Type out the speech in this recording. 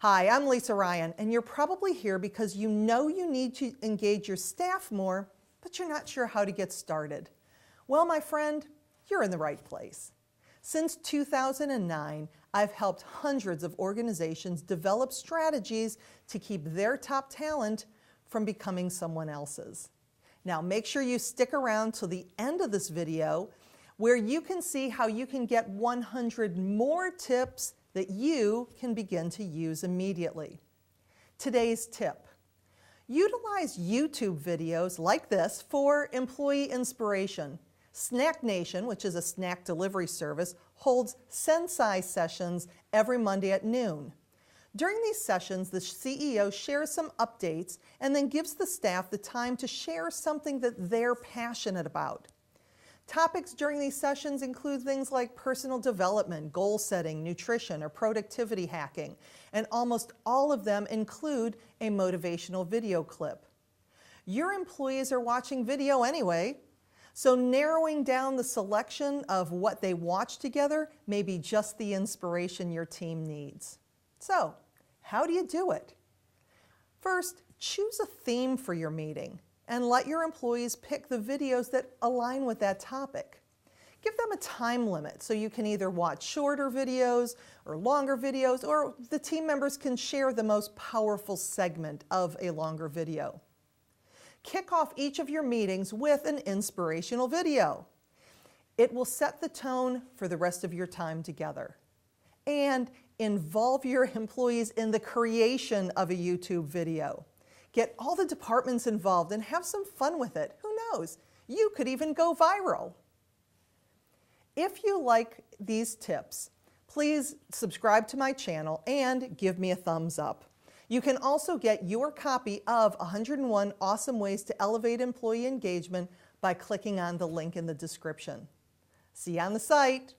Hi, I'm Lisa Ryan, and you're probably here because you know you need to engage your staff more, but you're not sure how to get started. Well, my friend, you're in the right place. Since 2009, I've helped hundreds of organizations develop strategies to keep their top talent from becoming someone else's. Now, make sure you stick around till the end of this video where you can see how you can get 100 more tips that you can begin to use immediately. Today's tip: utilize YouTube videos like this for employee inspiration. Snack Nation, which is a snack delivery service, holds Sensei sessions every Monday at noon. During these sessions, the CEO shares some updates and then gives the staff the time to share something that they're passionate about. Topics during these sessions include things like personal development, goal setting, nutrition, or productivity hacking, and almost all of them include a motivational video clip. Your employees are watching video anyway, so narrowing down the selection of what they watch together may be just the inspiration your team needs. So, how do you do it? First, choose a theme for your meeting and let your employees pick the videos that align with that topic. Give them a time limit so you can either watch shorter videos or longer videos, or the team members can share the most powerful segment of a longer video. Kick off each of your meetings with an inspirational video. It will set the tone for the rest of your time together. And involve your employees in the creation of a YouTube video. Get all the departments involved and have some fun with it. Who knows? You could even go viral. If you like these tips, please subscribe to my channel and give me a thumbs up. You can also get your copy of 101 Awesome Ways to Elevate Employee Engagement by clicking on the link in the description. See you on the site.